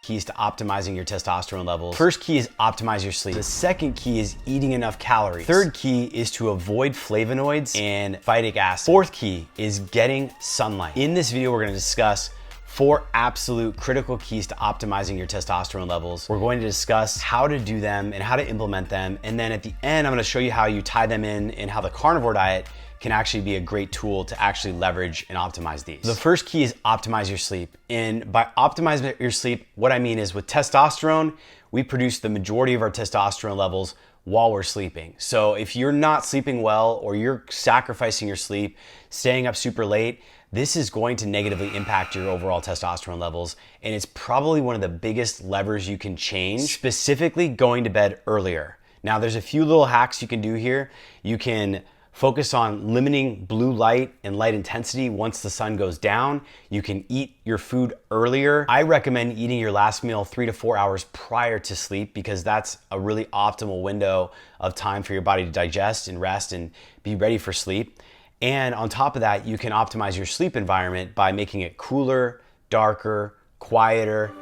Keys to optimizing your testosterone levels. First key is optimize your sleep. The second key is eating enough calories. Third key is to avoid flavonoids and phytic acid. Fourth key is getting sunlight. In this video, we're gonna discuss 4 absolute critical keys to optimizing your testosterone levels. We're going to discuss how to do them and how to implement them. And then at the end, I'm gonna show you how you tie them in and how the carnivore diet can actually be a great tool to actually leverage and optimize these. The first key is optimize your sleep. And by optimizing your sleep, what I mean is with testosterone, we produce the majority of our testosterone levels while we're sleeping. So if you're not sleeping well or you're sacrificing your sleep, staying up super late, this is going to negatively impact your overall testosterone levels. And it's probably one of the biggest levers you can change, specifically going to bed earlier. Now there's a few little hacks you can do here. You can focus on limiting blue light and light intensity once the sun goes down. You can eat your food earlier. I recommend eating your last meal 3 to 4 hours prior to sleep because that's a really optimal window of time for your body to digest and rest and be ready for sleep. And on top of that, you can optimize your sleep environment by making it cooler, darker, quieter.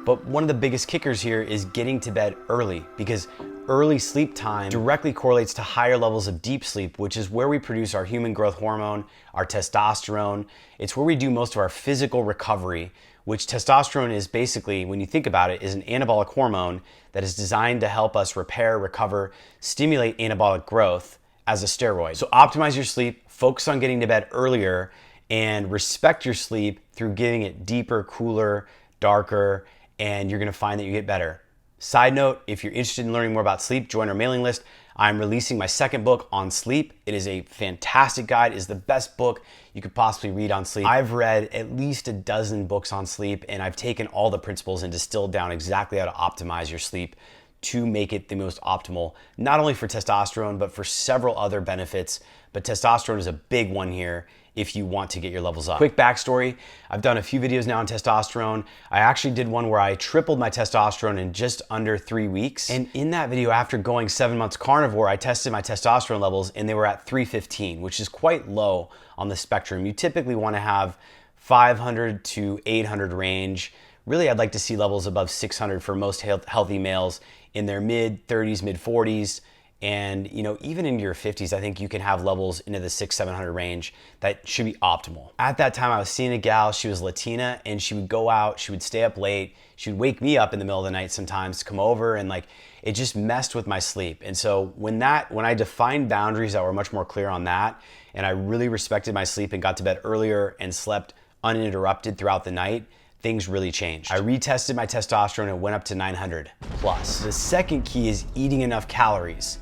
But one of the biggest kickers here is getting to bed early because early sleep time directly correlates to higher levels of deep sleep, which is where we produce our human growth hormone, our testosterone. It's where we do most of our physical recovery, which testosterone is basically, when you think about it, is an anabolic hormone that is designed to help us repair, recover, stimulate anabolic growth as a steroid. So optimize your sleep, focus on getting to bed earlier, and respect your sleep through getting it deeper, cooler, darker, and you're gonna find that you get better. Side note, if you're interested in learning more about sleep, join our mailing list. I'm releasing my second book on sleep. It is a fantastic guide. It is the best book you could possibly read on sleep. I've read at least a dozen books on sleep, and I've taken all the principles and distilled down exactly how to optimize your sleep to make it the most optimal, not only for testosterone, but for several other benefits. But testosterone is a big one here if you want to get your levels up. Quick backstory, I've done a few videos now on testosterone. I actually did one where I tripled my testosterone in just under 3 weeks. And in that video, after going 7 months carnivore, I tested my testosterone levels and they were at 315, which is quite low on the spectrum. You typically wanna have 500 to 800 range. Really, I'd like to see levels above 600 for most healthy males in their mid 30s, mid 40s. And even into your 50s, I think you can have levels into the 600-700 range that should be optimal. At that time, I was seeing a gal, she was Latina, and she would go out, she would stay up late, she would wake me up in the middle of the night sometimes to come over, and it just messed with my sleep. And so when I defined boundaries that were much more clear on that, and I really respected my sleep and got to bed earlier and slept uninterrupted throughout the night, things really changed. I retested my testosterone and went up to 900 plus. The second key is eating enough calories.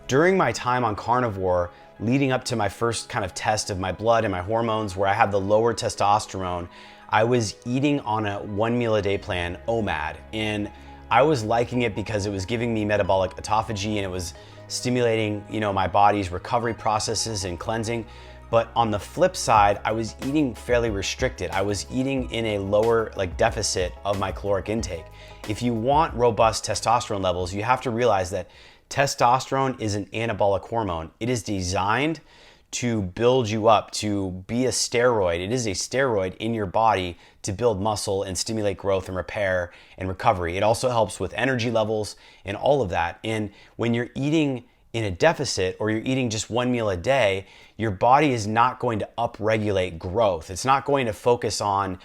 During my time on carnivore, leading up to my first kind of test of my blood and my hormones where I had the lower testosterone, I was eating on a 1 meal a day plan, OMAD, and I was liking it because it was giving me metabolic autophagy and it was stimulating, my body's recovery processes and cleansing. But on the flip side, I was eating fairly restricted. I was eating in a lower deficit of my caloric intake. If you want robust testosterone levels, you have to realize that testosterone is an anabolic hormone. It is designed to build you up, to be a steroid. It is a steroid in your body to build muscle and stimulate growth and repair and recovery. It also helps with energy levels and all of that. And when you're eating in a deficit or you're eating just 1 meal a day, your body is not going to upregulate growth. It's not going to focus on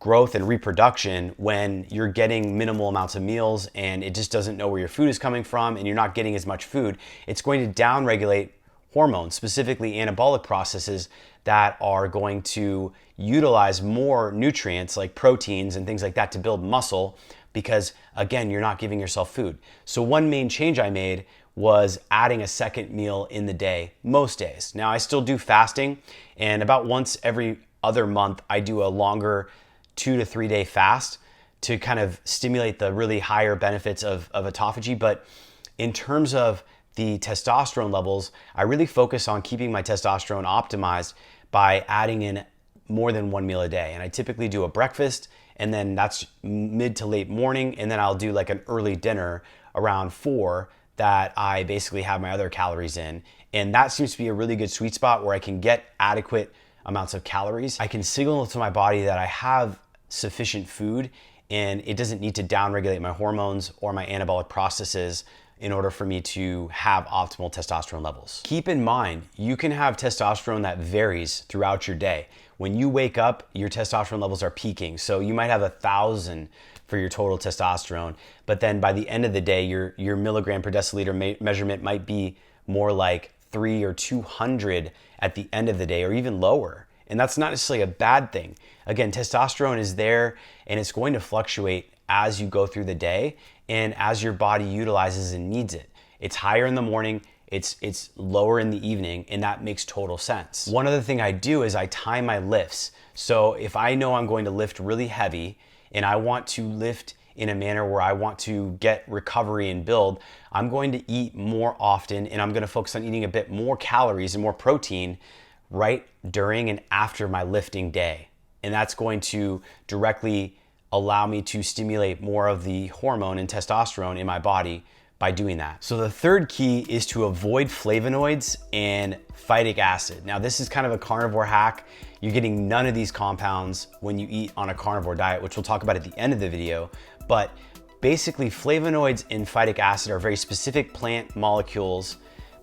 growth and reproduction when you're getting minimal amounts of meals and it just doesn't know where your food is coming from and you're not getting as much food. It's going to downregulate hormones, specifically anabolic processes that are going to utilize more nutrients like proteins and things like that to build muscle because, again, you're not giving yourself food. So one main change I made was adding a second meal in the day, most days. Now I still do fasting, and about once every other month, I do a longer 2 to 3 day fast to kind of stimulate the really higher benefits of autophagy. But in terms of the testosterone levels, I really focus on keeping my testosterone optimized by adding in more than 1 meal a day. And I typically do a breakfast, and then that's mid to late morning, and then I'll do an early dinner around 4 that I basically have my other calories in. And that seems to be a really good sweet spot where I can get adequate amounts of calories. I can signal to my body that I have sufficient food, and it doesn't need to downregulate my hormones or my anabolic processes in order for me to have optimal testosterone levels. Keep in mind, you can have testosterone that varies throughout your day. When you wake up, your testosterone levels are peaking. So you might have 1,000 for your total testosterone, but then by the end of the day, your milligram per deciliter measurement might be more like 300 or 200 at the end of the day, or even lower. And that's not necessarily a bad thing. Again, testosterone is there and it's going to fluctuate as you go through the day and as your body utilizes and needs it. It's higher in the morning, it's lower in the evening, and that makes total sense. One other thing I do is I time my lifts. So if I know I'm going to lift really heavy and I want to lift in a manner where I want to get recovery and build, I'm going to eat more often, and I'm going to focus on eating a bit more calories and more protein right during and after my lifting day. And that's going to directly allow me to stimulate more of the hormone and testosterone in my body by doing that. So the third key is to avoid flavonoids and phytic acid. Now this is kind of a carnivore hack. You're getting none of these compounds when you eat on a carnivore diet, which we'll talk about at the end of the video. But basically flavonoids and phytic acid are very specific plant molecules,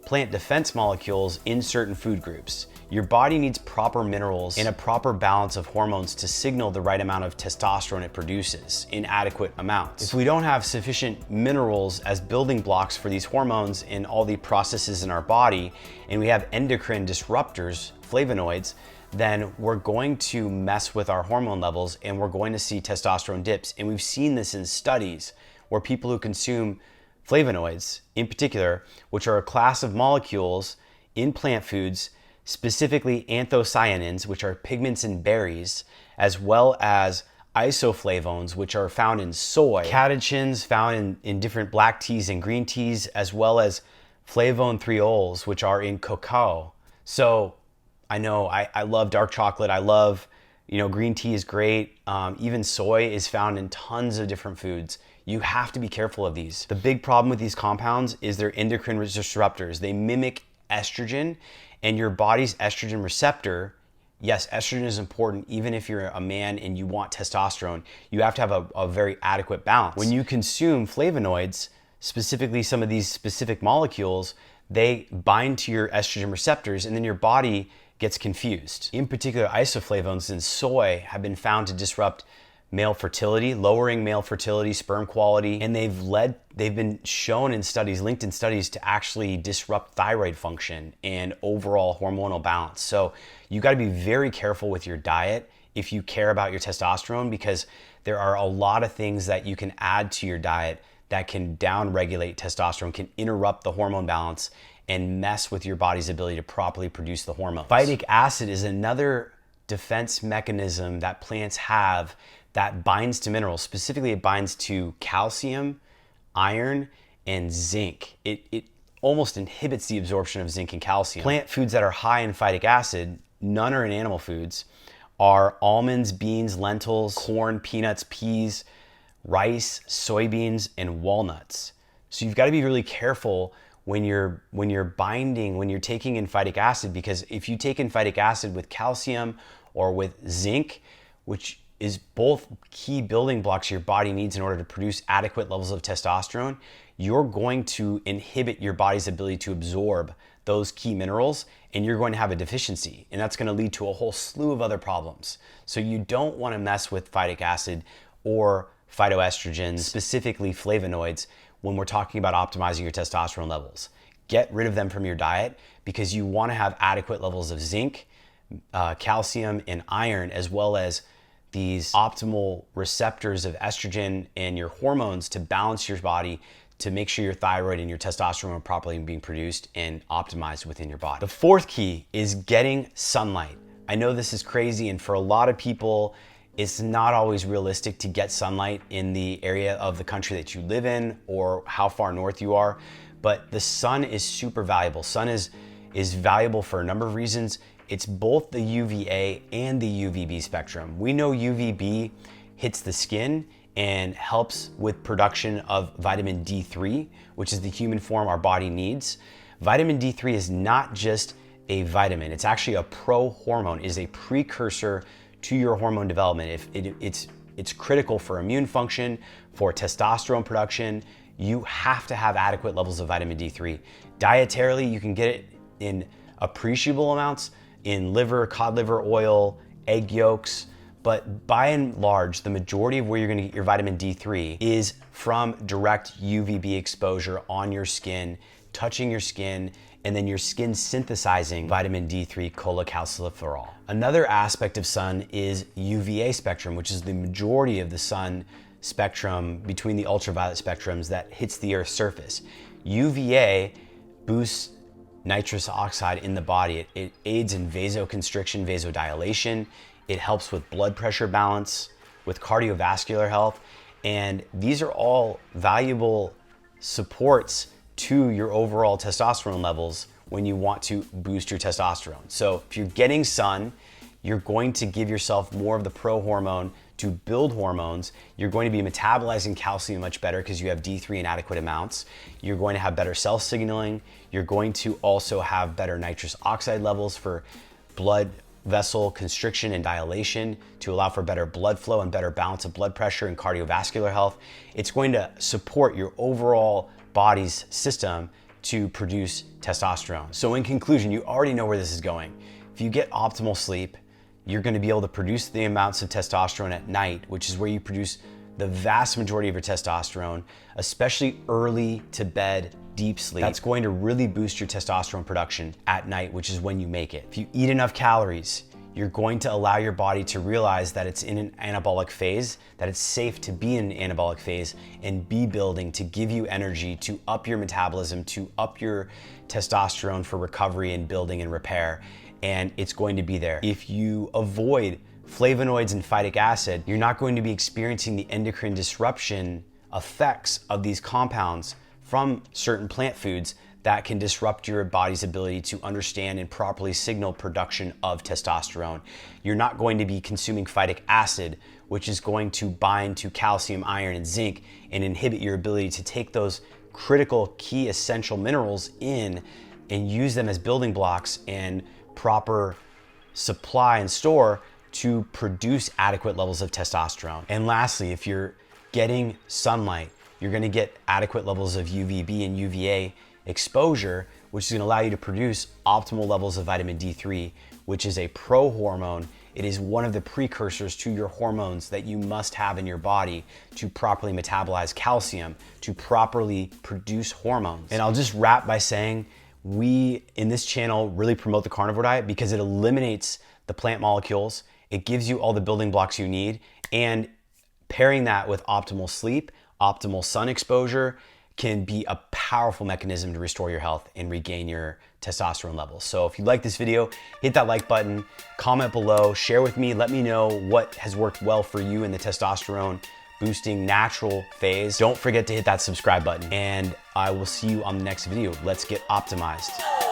plant defense molecules in certain food groups. Your body needs proper minerals and a proper balance of hormones to signal the right amount of testosterone it produces in adequate amounts. If we don't have sufficient minerals as building blocks for these hormones and all the processes in our body, and we have endocrine disruptors, flavonoids, then we're going to mess with our hormone levels and we're going to see testosterone dips. And we've seen this in studies where people who consume flavonoids in particular, which are a class of molecules in plant foods, specifically anthocyanins, which are pigments in berries, as well as isoflavones, which are found in soy, catechins found in different black teas and green teas, as well as flavone thiols, which are in cocoa. So I know I love dark chocolate. I love, green tea is great. Even soy is found in tons of different foods. You have to be careful of these. The big problem with these compounds is they're endocrine disruptors. They mimic estrogen, and your body's estrogen receptor, yes, estrogen is important even if you're a man and you want testosterone. You have to have a very adequate balance. When you consume flavonoids, specifically some of these specific molecules, they bind to your estrogen receptors and then your body gets confused. In particular, isoflavones in soy have been found to disrupt male fertility, lowering male fertility, sperm quality, and they've been shown in studies, linked in studies, to actually disrupt thyroid function and overall hormonal balance. So you got to be very careful with your diet if you care about your testosterone, because there are a lot of things that you can add to your diet that can downregulate testosterone, can interrupt the hormone balance and mess with your body's ability to properly produce the hormones. Phytic acid is another defense mechanism that plants have that binds to minerals. Specifically, it binds to calcium, iron, and zinc. It almost inhibits the absorption of zinc and calcium. Plant foods that are high in phytic acid, none are in animal foods, are almonds, beans, lentils, corn, peanuts, peas, rice, soybeans, and walnuts. So you've got to be really careful when you're taking in phytic acid, because if you take in phytic acid with calcium or with zinc, which is both key building blocks your body needs in order to produce adequate levels of testosterone, you're going to inhibit your body's ability to absorb those key minerals, and you're going to have a deficiency, and that's going to lead to a whole slew of other problems. So you don't want to mess with phytic acid or phytoestrogens, specifically flavonoids, when we're talking about optimizing your testosterone levels. Get rid of them from your diet, because you want to have adequate levels of zinc, calcium, and iron, as well as these optimal receptors of estrogen and your hormones to balance your body, to make sure your thyroid and your testosterone are properly being produced and optimized within your body. The fourth key is getting sunlight. I know this is crazy, and for a lot of people, it's not always realistic to get sunlight in the area of the country that you live in or how far north you are, but the sun is super valuable. Sun is valuable for a number of reasons. It's both the UVA and the UVB spectrum. We know UVB hits the skin and helps with production of vitamin D3, which is the human form our body needs. Vitamin D3 is not just a vitamin, it's actually a pro-hormone. It is a precursor to your hormone development. It's It's critical for immune function, for testosterone production. You have to have adequate levels of vitamin D3. Dietarily, you can get it in appreciable amounts in liver, cod liver oil, egg yolks, but by and large, the majority of where you're gonna get your vitamin D3 is from direct UVB exposure on your skin, touching your skin, and then your skin synthesizing vitamin D3 cholecalciferol. Another aspect of sun is UVA spectrum, which is the majority of the sun spectrum between the ultraviolet spectrums that hits the Earth's surface. UVA boosts nitrous oxide in the body. It aids in vasoconstriction, vasodilation. It helps with blood pressure balance, with cardiovascular health. And these are all valuable supports to your overall testosterone levels when you want to boost your testosterone. So if you're getting sun, you're going to give yourself more of the pro-hormone to build hormones. You're going to be metabolizing calcium much better because you have D3 in adequate amounts. You're going to have better cell signaling. You're going to also have better nitrous oxide levels for blood vessel constriction and dilation to allow for better blood flow and better balance of blood pressure and cardiovascular health. It's going to support your overall body's system to produce testosterone. So in conclusion, you already know where this is going. If you get optimal sleep, you're going to be able to produce the amounts of testosterone at night, which is where you produce the vast majority of your testosterone, especially early to bed deep sleep. That's going to really boost your testosterone production at night, which is when you make it. If you eat enough calories, you're going to allow your body to realize that it's in an anabolic phase, that it's safe to be in an anabolic phase and be building to give you energy, to up your metabolism, to up your testosterone for recovery and building and repair. And it's going to be there. If you avoid flavonoids and phytic acid, you're not going to be experiencing the endocrine disruption effects of these compounds from certain plant foods that can disrupt your body's ability to understand and properly signal production of testosterone. You're not going to be consuming phytic acid, which is going to bind to calcium, iron, and zinc and inhibit your ability to take those critical key essential minerals in and use them as building blocks and proper supply and store to produce adequate levels of testosterone. And lastly, if you're getting sunlight, you're gonna get adequate levels of UVB and UVA exposure, which is gonna allow you to produce optimal levels of vitamin D3, which is a pro-hormone. It is one of the precursors to your hormones that you must have in your body to properly metabolize calcium, to properly produce hormones. And I'll just wrap by saying, we in this channel really promote the carnivore diet because it eliminates the plant molecules. It gives you all the building blocks you need, and pairing that with optimal sleep, optimal sun exposure can be a powerful mechanism to restore your health and regain your testosterone levels. So if you like this video, hit that like button, comment below, share with me, let me know what has worked well for you in the testosterone boosting natural phase. Don't forget to hit that subscribe button, and I will see you on the next video. Let's get optimized.